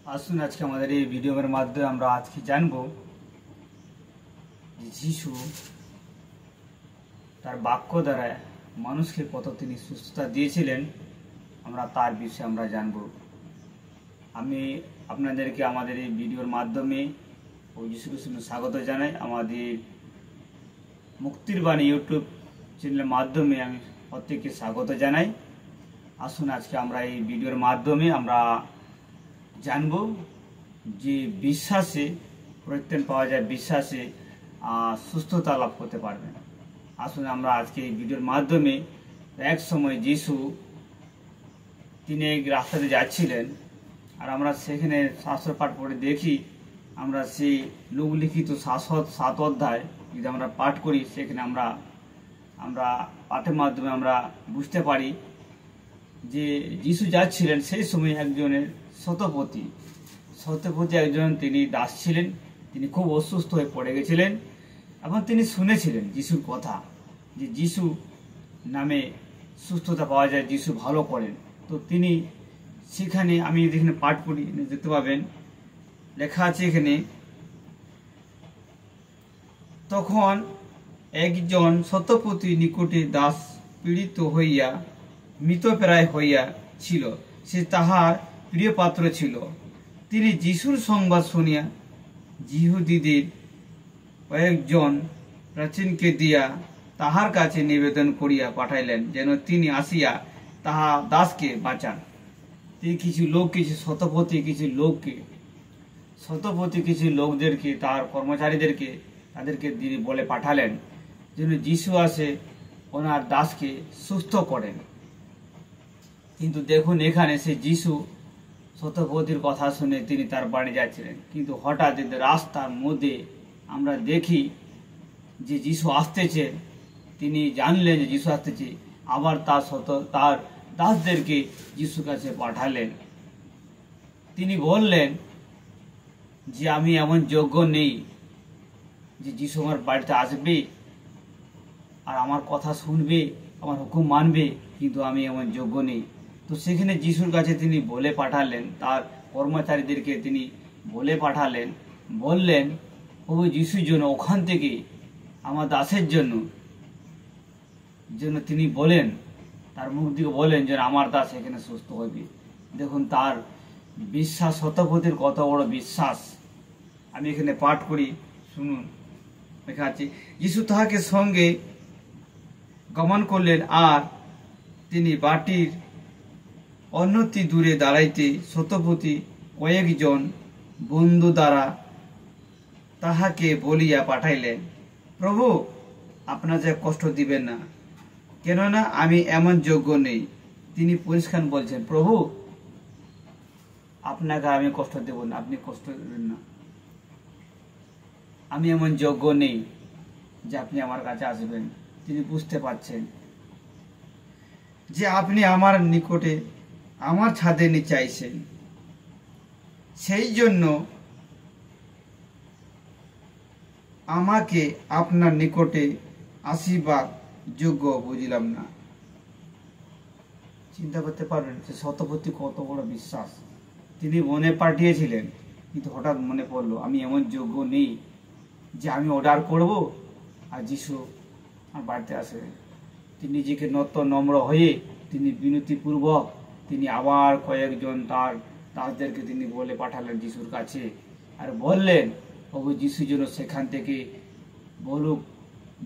আসুন আজকে আমাদের এই ভিডিওর মাধ্যমে আমরা আজকে জানব যে যিশু তার বাক্য দ্বারা মানুষকে কত তিনি সুস্থতা দিয়েছিলেন, আমরা তার বিষয়ে আমরা জানব। আমি আপনাদেরকে আমাদের এই ভিডিওর মাধ্যমে ও যিশু খ্রিস্টের স্বাগত জানাই। আমাদের মুক্তির বাণী ইউটিউব চ্যানেলের মাধ্যমে আমি প্রত্যেককে স্বাগত জানাই। আসুন আজকে আমরা এই ভিডিওর মাধ্যমে আমরা জানব যে বিশ্বাসে পরিত্রাণ পাওয়া যায়, বিশ্বাসে সুস্থতা লাভ করতে পারবেন। আসুন আমরা আজকে এই ভিডিওর মাধ্যমে এক সময় যিশু তিনি এই রাস্তাতে যাচ্ছিলেন, আর আমরা সেখানে শাস্ত্র পাঠ পড়ে দেখি, আমরা সেই লোক লিখিত 7 অধ্যায় যদি আমরা পাঠ করি, সেখানে আমরা পাঠের মাধ্যমে আমরা বুঝতে পারি যে যিশু যাচ্ছিলেন। সেই সময় একজনের শতপথী একজন তিনি দাস ছিলেন। তিনি খুব অসুস্থ হয়ে পড়ে গেছিলেন এবং তিনি শুনেছিলেন যিশুর কথা, যে যিশু নামে সুস্থতা পাওয়া যায়, যিশু ভালো করেন। তো তিনি সেখানে, আমি এখানে পাঠ করি, দেখতে পাবেন লেখা আছে এখানে, তখন একজন শতপথী নিকটে দাস পীড়িত হইয়া মৃতপ্রায় হইয়া ছিল, সে তাহার প্রিয় পাত্র ছিল। তিনি যিশুর সংবাদ শুনিয়া যিহুদীদের কয়েকজন প্রাচীনকে দিয়া তাহার কাছে নিবেদন করিয়া পাঠাইলেন, যেন তিনি আসিয়া তাহা দাসকে বাঁচান। তিনি কিছু লোকদেরকে, তার কর্মচারীদেরকে, তাদেরকে দিয়ে বলে পাঠালেন যেন যিশু আসে ওনার দাসকে সুস্থ করেন। কিন্তু দেখুন এখানে সে যিশু শতপথীর কথা শুনে তিনি তার বাড়ি যাচ্ছিলেন, কিন্তু হঠাৎ রাস্তার মধ্যে আমরা দেখি যে যিশু আসতেছে। তিনি জানলেন যে যিশু আসতেছে, আবার তার দাসদেরকে যিশুর কাছে পাঠালেন। তিনি বললেন যে আমি এমন যোগ্য নেই যে যিশু আমার বাড়িতে আসবে আর আমার কথা শুনবে, আমার হুকুম মানবে, কিন্তু আমি এমন যোগ্য নেই। তো সেখানে যিশুর কাছে তিনি বলে পাঠালেন, তার কর্মচারীদেরকে তিনি বলে পাঠালেন, বললেন প্রভু যিশুর জন্য, ওখান থেকে আমার দাসের জন্য তিনি বলেন, তার মুখ দিকে বলেন যেন আমার দাস এখানে সুস্থ হইবে। দেখুন তার বিশ্বাস, শতপথীর কত বড় বিশ্বাস। আমি এখানে পাঠ করি, শুনুন। লেখা আছে, যিশু তাহাকে সঙ্গে গমন করলেন, আর তিনি বাটির অন্যতি দূরে দাঁড়াইতে শতপথী কয়েকজন বন্ধু দ্বারা তাহাকে বলিয়া পাঠাইলেন, প্রভু আপনার যে কষ্ট দিবেন না, কেননা আমি এমন যোগ্য নেই। তিনি পরিষ্কার বলছেন, প্রভু আপনাকে আমি কষ্ট দেব না, আপনি কষ্ট দেবেন না। আমি এমন যোগ্য নেই যে আপনি আমার কাছে আসবেন। তিনি বুঝতে পারছেন যে আপনি আমার নিকটে, আমার ছাদে নিচে আইছেন, সেই জন্য আমাকে আপনার নিকটে আসিবার যোগ্য বুঝিলাম না। চিন্তা করতে পারবেন যে শতপথী কত বড় বিশ্বাস। তিনি মনে পাঠিয়েছিলেন, কিন্তু হঠাৎ মনে পড়লো আমি এমন যোগ্য নেই যে আমি অর্ডার করব আর যিশু আমার বাড়িতে আসবে। তিনি নিজেকে নম্র হয়ে তিনি বিনতিপূর্বক তিনি আবার কয়েকজন তার দাসদেরকে তিনি বলে পাঠালেন যিশুর কাছে, আর বললেন প্রভু যিশু যেন সেখান থেকে বলুক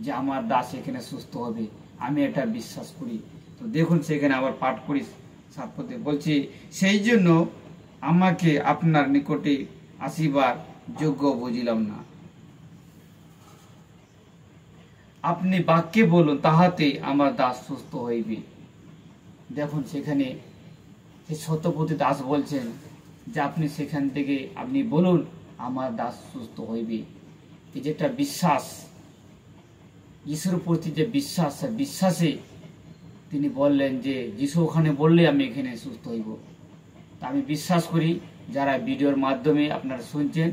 যে আমার দাস এখানে সুস্থ হবে, আমি এটা বিশ্বাস করি। তো দেখুন সেখানে আবার পাঠ করি 7 পদে বলছে, সেই জন্য আমাকে আপনার নিকটে আসিবার যোগ্য বুঝিলাম না। আপনি বাক্যে বলুন, তাহাতে আমার দাস সুস্থ হইবে। দেখুন সেখানে সে শতপথী দাস বলছেন যে আপনি সেখান থেকে আপনি বলুন, আমার দাস সুস্থ হইবে। এই যে একটা বিশ্বাস, যিশুর প্রতি যে বিশ্বাস, বিশ্বাসে তিনি বললেন যে যিশু ওখানে বললে আমি এখানে সুস্থ হইব। তা আমি বিশ্বাস করি যারা ভিডিওর মাধ্যমে আপনারা শুনছেন,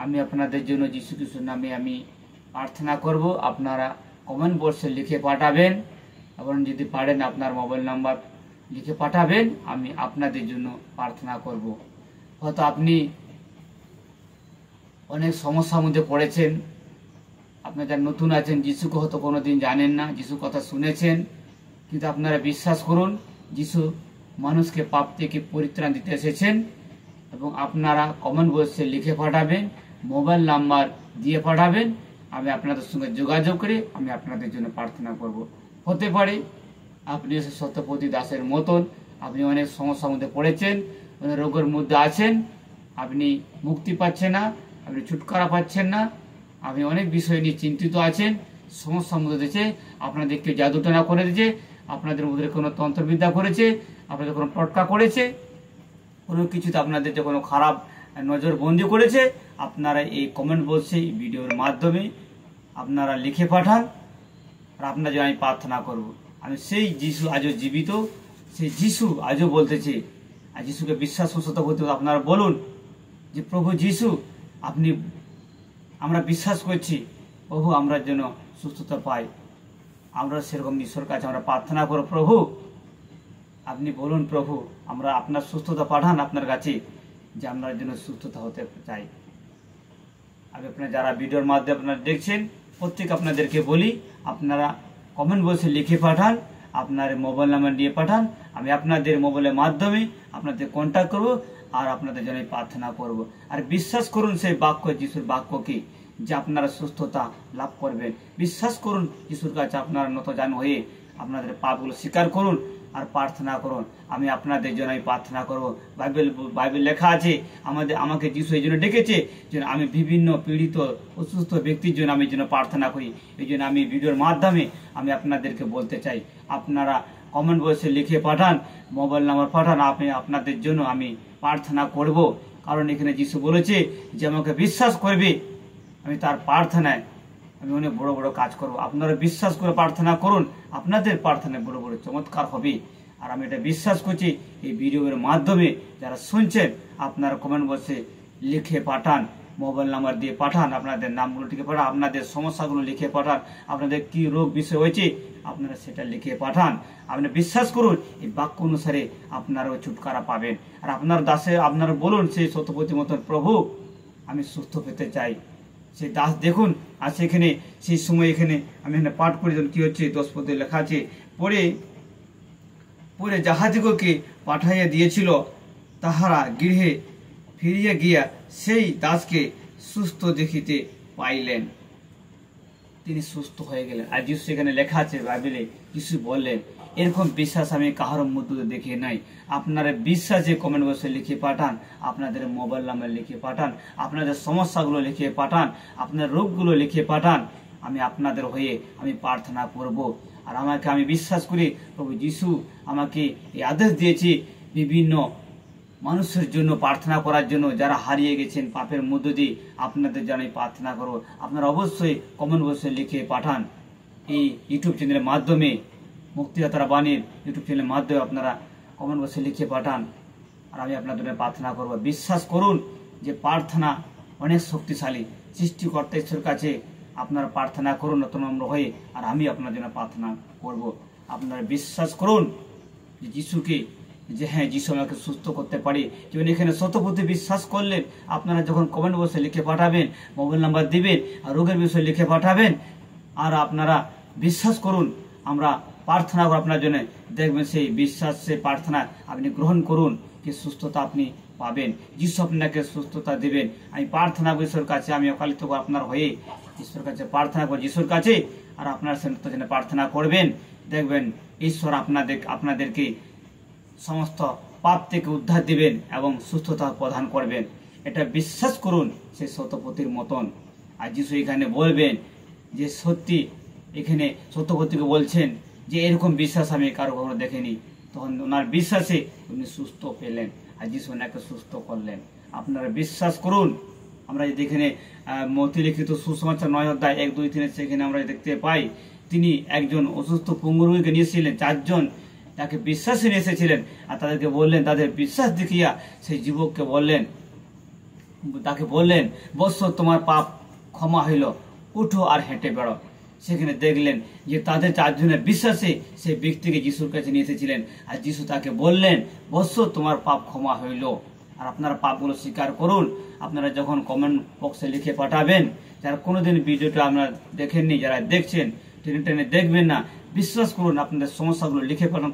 আমি আপনাদের জন্য যিশু খ্রিস্টের নামে আমি প্রার্থনা করব। আপনারা কমেন্ট বক্সে লিখে পাঠাবেন, এবং যদি পারেন আপনার মোবাইল নাম্বার লিখে পাঠাবেন, আমি আপনাদের জন্য প্রার্থনা করব। হয়তো আপনি অনেক সমস্যার মধ্যে পড়েছেন। আপনারা যারা নতুন আছেন, যিশুকে হয়তো কোনোদিন জানেন না, যিশুর কথা শুনেছেন, কিন্তু আপনারা বিশ্বাস করুন যিশু মানুষকে পাপ থেকে পরিত্রাণ দিতে এসেছেন। এবং আপনারা কমেন্ট বক্সে লিখে পাঠাবেন, মোবাইল নাম্বার দিয়ে পাঠাবেন। আমি আপনাদের সঙ্গে যোগাযোগ করে আমি আপনাদের জন্য প্রার্থনা করব। হতে পারে আপনি সত্যপতি দাসের মতন আপনি অনেক সমস্যার মধ্যে পড়েছেন, অনেক রোগের মধ্যে আছেন, আপনি মুক্তি পাচ্ছেন না, আপনি ছুটকারা পাচ্ছেন না, আপনি অনেক বিষয় নিয়ে চিন্তিত আছেন, সমস্যার মধ্যে দিয়েছে, আপনাদের কেউ জাদুটনা করে দিয়েছে, আপনাদের মধ্যে কোনো তন্ত্রবিদ্যা করেছে, আপনাদের কোনো টটকা করেছে, কোনো কিছুতে আপনাদের যে কোনো খারাপ নজর বন্দি করেছে, আপনারা এই কমেন্ট বক্সে ভিডিওর মাধ্যমে আপনারা লিখে পাঠান। আর আপনার জন্য আমি প্রার্থনা করব। আমি সেই যিশু আজও জীবিত, সেই যিশু আজও বলতেছে। আর যিশুকে বিশ্বাস সুস্থ করতে আপনারা বলুন যে প্রভু যিশু আপনি, আমরা বিশ্বাস করছি প্রভু আমরা যেন সুস্থতা পাই। আমরা সেরকম ঈশ্বর কাছে আমরা প্রার্থনা করব, প্রভু আপনি বলুন প্রভু আমরা আপনার সুস্থতা পাঠান আপনার কাছে, যে আমরা যেন সুস্থতা হতে চাই। আমি আপনারা যারা ভিডিওর মাধ্যমে আপনারা দেখছেন প্রত্যেক আপনাদেরকে বলি, আপনারা কমেন্ট বক্সে লিখে পাঠান, আপনার মোবাইল নাম্বার দিয়ে পাঠান। আমি আপনাদের মোবাইলের মাধ্যমে আপনাদের কন্ট্যাক্ট করব আর আপনাদের জন্য প্রার্থনা করব। আর বিশ্বাস করুন সেই বাক্য, যিশুর বাক্যকে, যে আপনারা সুস্থতা লাভ করবেন। বিশ্বাস করুন যিশুর কাছে আপনারা নতজান হয়ে আপনাদের পাপগুলো স্বীকার করুন আর প্রার্থনা করুন। আমি আপনাদের জন্য প্রার্থনা করব। বাইবেল লেখা আছে আমাকে যিশু এই জন্য ডেকেছে যে আমি বিভিন্ন পীড়িত অসুস্থ ব্যক্তির জন্য আমি যেন প্রার্থনা করি। এই জন্য আমি ভিডিওর মাধ্যমে আমি আপনাদেরকে বলতে চাই, আপনারা কমেন্ট বক্সে লিখে পাঠান, মোবাইল নাম্বার পাঠান, আপনাদের জন্য আমি প্রার্থনা করব। কারণ এখানে যিশু বলেছে যে আমাকে বিশ্বাস করবে, আমি তার প্রার্থনায় আমি অনেক বড় বড় কাজ করব। আপনারা বিশ্বাস করে প্রার্থনা করুন, আপনাদের প্রার্থনায় বড় বড় চমৎকার হবে। আর আমি এটা বিশ্বাস করছি এই ভিডিওর মাধ্যমে যারা শুনছেন আপনারা কমেন্ট বক্সে লিখে পাঠান, মোবাইল নাম্বার দিয়ে পাঠান, আপনাদের নামগুলো লিখে পাঠান, আপনাদের সমস্যাগুলো লিখে পাঠান, আপনাদের কি রোগ বিষয় হয়েছে আপনারা সেটা লিখে পাঠান। আপনি বিশ্বাস করুন এই বাক্য অনুসারে আপনারাও ছুটকারা পাবেন। আর আপনার দাসে আপনারা বলুন সেই সত্যপতি মতন প্রভু আমি সুস্থ পেতে চাই। সেই দাস দেখুন আছে এখানে, সেই সময় এখানে আমি এখানে পাঠ করে কি হচ্ছে 10 পদে লেখা আছে, পরে যাহাদিগকে পাঠাইয়া দিয়েছিল তাহারা গৃহে ফিরিয়া গিয়া সেই দাসকে সুস্থ দেখিতে পাইলেন। তিনি সুস্থ হয়ে গেলেন। আর যিশু এখানে লেখা আছে বাইবেলে, যিশু বললেন এরকম বিশ্বাস আমি কাহার মধ্যে দেখে নাই। আপনারা বিশ্বাসে কমেন্ট বক্সে লিখে পাঠান, আপনাদের মোবাইল নাম্বার লিখে পাঠান, আপনাদের সমস্যাগুলো লিখে পাঠান, আপনার রোগগুলো লিখে পাঠান। আমি আপনাদের হয়ে আমি প্রার্থনা করব। আর আমি বিশ্বাস করি প্রভু যিশু আমাকে এই আদেশ দিয়েছে বিভিন্ন মানুষের জন্য প্রার্থনা করার জন্য, যারা হারিয়ে গেছেন পাপের মধ্য দিয়ে। আপনাদের জন্য প্রার্থনা করব। আপনারা অবশ্যই কমেন্ট বক্সে লিখে পাঠান। এই ইউটিউব চ্যানেলের মাধ্যমে, মুক্তিদাতার বাণীর ইউটিউব চ্যানেলের মাধ্যমে আপনারা কমেন্ট বক্সে লিখে পাঠান। আর আমি আপনাদের প্রার্থনা করব। বিশ্বাস করুন যে প্রার্থনা অনেক শক্তিশালী। সৃষ্টিকর্তা ঈশ্বরের কাছে আপনারা প্রার্থনা করুন নম্র হয়ে, আর আমি আপনার জন্য প্রার্থনা করব। আপনারা বিশ্বাস করুন যে যিশুকে, যে হ্যাঁ যিশু আমাকে সুস্থ করতে পারে। যেমন এখানে শতপতি বিশ্বাস করলেন। আপনারা যখন কমেন্ট বক্সে লিখে পাঠাবেন, মোবাইল নাম্বার দিবেন আর রোগের বিষয়ে লিখে পাঠাবেন, আর আপনারা বিশ্বাস করুন আমরা প্রার্থনা করব আপনার জন্য, দেখবেন সেই বিশ্বাস সেই প্রার্থনা আপনি গ্রহণ করুন, যে সুস্থতা আপনি পাবেন, যিশু আপনাকে সুস্থতা দিবেন। আমি প্রার্থনা করি ঈশ্বর কাছে, আমি অকালিত আপনার হয়ে ঈশ্বর কাছে প্রার্থনা করি যিশুর কাছে, আর আপনার জন্য প্রার্থনা করবেন। দেখবেন ঈশ্বর আপনাদেরকে সমস্ত পাপ থেকে উদ্ধার দিবেন এবং সুস্থতা প্রদান করবেন। এটা বিশ্বাস করুন সেই সত্যপতির মতন। আর যিশু এখানে বলবেন যে সত্যি, এখানে সত্যপতিকে বলছেন যে এরকম বিশ্বাস আমি কারো কখনো দেখিনি। তখন ওনার বিশ্বাসে উনি সুস্থ পেলেন আর যিশু ওনাকে সুস্থ করলেন। আপনারা বিশ্বাস করুন। আমরা যদি এখানে মতিলিখিত সুসমাচার 9 অধ্যায় 1, 2, 3 সেখানে আমরা দেখতে পাই, তিনি একজন অসুস্থ পঙ্গু রোগীকে নিয়েছিলেন, 4 জন তাকে বিশ্বাসে নিয়ে এসেছিলেন। আর তাদেরকে বললেন, তাদের বিশ্বাস দেখিয়া সেই যুবককে তাকে বললেন বৎস তোমার পাপ ক্ষমা হইল, উঠো আর হেঁটে বেড়ো। সেখানে দেখলেন যে তাদের 4 জনের বিশ্বাসে সেই ব্যক্তিকে যিশুর কাছে নিয়ে এসেছিলেন। আর যিশু তাকে বললেন বৎস তোমার পাপ ক্ষমা হইল। আর আপনারা পাপগুলো স্বীকার করুন। আপনারা যখন কমেন্ট বক্সে লিখে পাঠাবেন, যারা কোনোদিন ভিডিওটা আপনারা দেখেননি, যারা দেখছেন টেনে টেনে দেখবেন না, বিশ্বাস করুন আপনাদের সমস্যাগুলো লিখে পাঠান,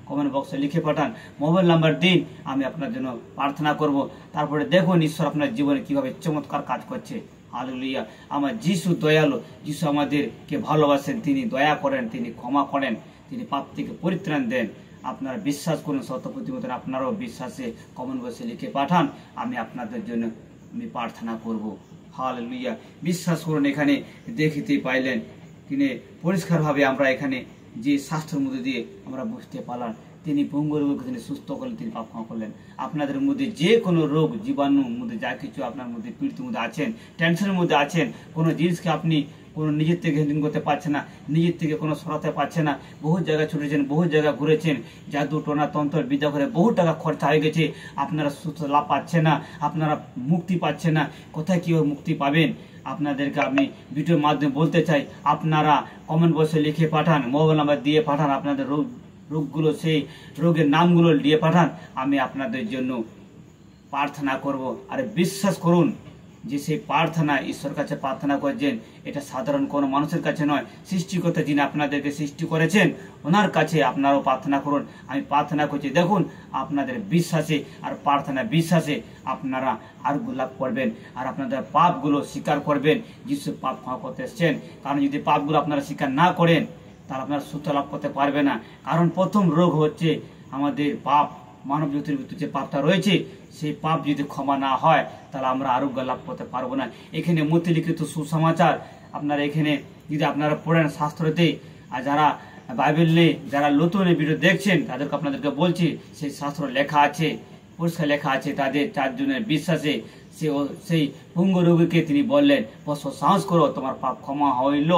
কমেন্ট বক্সে লিখে পাঠান, মোবাইল নাম্বার দিন, আমি আপনার জন্য প্রার্থনা করব। তারপরে দেখুন ঈশ্বর আপনার জীবনে কিভাবে চমৎকার কাজ করছে। হালেলুয়া। আমার যিশু দয়ালু, যিশু আমাদেরকে ভালোবাসেন, তিনি দয়া করেন, তিনি ক্ষমা করেন, তিনি পাপ থেকে পরিত্রাণ দেন। আপনারা বিশ্বাস করুন, সত্যপতি মতন আপনারাও বিশ্বাসে কমেন্ট বক্সে লিখে পাঠান, আমি আপনাদের জন্য আমি প্রার্থনা করব। হালেলুয়া। বিশ্বাস করুন, এখানে দেখিতে পাইলেন কিনে পরিষ্কারভাবে আমরা এখানে যে শাস্ত্রের মধ্যে দিয়ে আমরা বুঝতে পারলাম, তিনি পঙ্গু রোগকে তিনি সুস্থ করলেন, তিনি পাপ ক্ষমা করলেন। আপনাদের মধ্যে যে কোনো রোগ জীবাণুর মধ্যে যা কিছু আপনার মধ্যে পীড়িতের মধ্যে আছেন, টেনশনের মধ্যে আছেন, কোনো জিনিসকে আপনি কোনো নিজের থেকে হ্যান্ডেল করতে পারছেন না, নিজের থেকে কোনো সরাতে পারছেন না, বহু জায়গায় ছুটেছেন, বহু জায়গায় ঘুরেছেন, জাদু টোনা তন্ত্র বিদ্যা করে বহু টাকা খরচা হয়ে গেছে, আপনারা সুস্থ লাভ পাচ্ছেন না, আপনারা মুক্তি পাচ্ছেন না। কোথায় কীভাবে মুক্তি পাবেন আপনাদেরকে আমি ভিডিওর মাধ্যমে বলতে চাই। আপনারা কমেন্ট বক্সে লিখে পাঠান, মোবাইল নাম্বার দিয়ে পাঠান, আপনাদের রোগগুলো সেই রোগের নামগুলো দিয়ে পাঠান, আমি আপনাদের জন্য প্রার্থনা করব। আর বিশ্বাস করুন যে সেই প্রার্থনা ঈশ্বর কাছে প্রার্থনা করছেন, এটা সাধারণ কোনো মানুষের কাছে নয়, সৃষ্টিকর্তা যিনি আপনাদেরকে সৃষ্টি করেছেন ওনার কাছে আপনারাও প্রার্থনা করুন। আমি প্রার্থনা করছি, দেখুন আপনাদের বিশ্বাসে আর প্রার্থনা বিশ্বাসে আপনারা আরোগ্য লাভ করবেন, আর আপনাদের পাপগুলো স্বীকার করবেন। যিশু পাপ ক্ষমা করতে এসেছেন, কারণ যদি পাপগুলো আপনারা স্বীকার না করেন তাহলে আপনারা সুস্থ লাভ করতে পারবে না। কারণ প্রথম রোগ হচ্ছে আমাদের পাপ, মানব জাতির ভিতরে যে পাপটা রয়েছে সেই পাপ যদি ক্ষমা না হয় তাহলে আমরা আরোগ্য লাভ করতে পারবো না। এখানে মতিলিখিত সুসমাচার আপনারা এখানে যদি আপনারা পড়েন শাস্ত্রতে, আর যারা বাইবেল নেই, যারা নতুন ভিডিও দেখছেন তাদেরকে আপনাদেরকে বলছি, সেই শাস্ত্র লেখা আছে, পরিষ্কার লেখা আছে, তাদের 4 জনের বিশ্বাসে সেই পঙ্গু রোগীকে তিনি বললেন, সাহস করো, তোমার পাপ ক্ষমা হইল,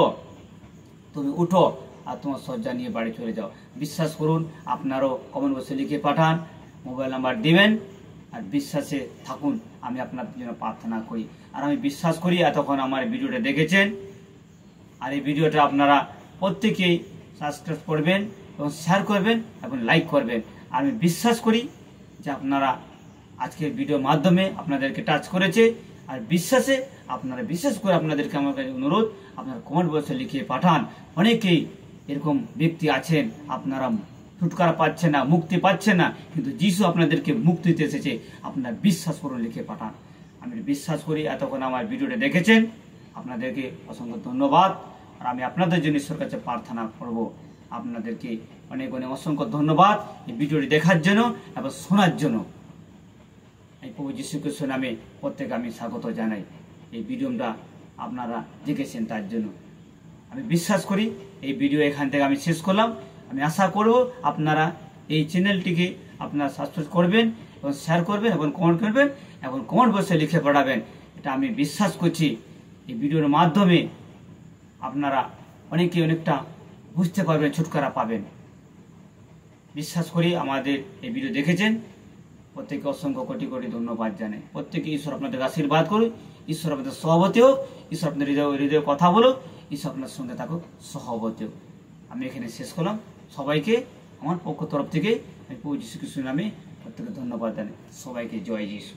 তুমি উঠো আর তোমার শয্যা নিয়ে বাড়ি চলে যাও। বিশ্বাস করুন, আপনারও কমেন্ট বক্সে লিখে পাঠান, মোবাইল নাম্বার দিবেন, আর বিশ্বাসে থাকুন। আমি আপনাদের জন্য প্রার্থনা করি, আর আমি বিশ্বাস করি এতক্ষণ আমার ভিডিওটা দেখেছেন, আর এই ভিডিওটা আপনারা প্রত্যেকেই সাবস্ক্রাইব করবেন এবং শেয়ার করবেন এবং লাইক করবেন। আমি বিশ্বাস করি যে আপনারা আজকের ভিডিওর মাধ্যমে আপনাদেরকে টাচ করেছে, আর বিশ্বাসে আপনারা বিশেষ করে আপনাদেরকে আমার কাছে অনুরোধ, আপনারা কমেন্ট বক্সে লিখিয়ে পাঠান। অনেকেই এরকম ব্যক্তি আছেন, আপনারা ছুটকারা পাচ্ছেন না, মুক্তি পাচ্ছেন না, কিন্তু যিশু আপনাদেরকে মুক্তি দিতে এসেছে, আপনারা বিশ্বাস করুন, লিখে পাঠান। আমি বিশ্বাস করি এতক্ষণ আমার ভিডিওটা দেখেছেন, আপনাদেরকে অসংখ্য ধন্যবাদ। আর আমি আপনাদের জন্য ঈশ্বরের কাছে প্রার্থনা করব। আপনাদেরকে অনেক অনেক অসংখ্য ধন্যবাদ এই ভিডিওটি দেখার জন্য এবং শোনার জন্য। এই প্রভু যীশু খ্রিস্টের নামে প্রত্যেকে আমি স্বাগত জানাই। এই ভিডিওটা আপনারা দেখেছেন তার জন্য আমি বিশ্বাস করি। এই ভিডিও এখান থেকে আমি শেষ করলাম। আমি আশা করব আপনারা এই চ্যানেলটিকে আপনারা সাবস্ক্রাইব করবেন এবং শেয়ার করবেন এবং কমেন্ট করবেন এবং কমেন্ট বক্সে লিখে পাঠাবেন। এটা আমি বিশ্বাস করছি এই ভিডিওর মাধ্যমে আপনারা অনেকটা বুঝতে পারবেন, ছুটকারা পাবেন। বিশ্বাস করি আমাদের এই ভিডিও দেখেছেন, প্রত্যেকে অসংখ্য কোটি কোটি ধন্যবাদ জানাই। প্রত্যেকে ঈশ্বর আপনাদের আশীর্বাদ করুন, ঈশ্বর আপনাদের সহবতী হোক, ঈশ্বর আপনাদের হৃদয়ে কথা বলুক, ঈশ্বর আপনার সঙ্গে থাকুক, সহবতী হোক। আমি এখানে শেষ করলাম। সবাইকে আমার পক্ষ তরফ থেকে প্রভু যীশু খ্রিস্টের নামে প্রত্যেকে ধন্যবাদ জানাই। সবাইকে জয় যীশু।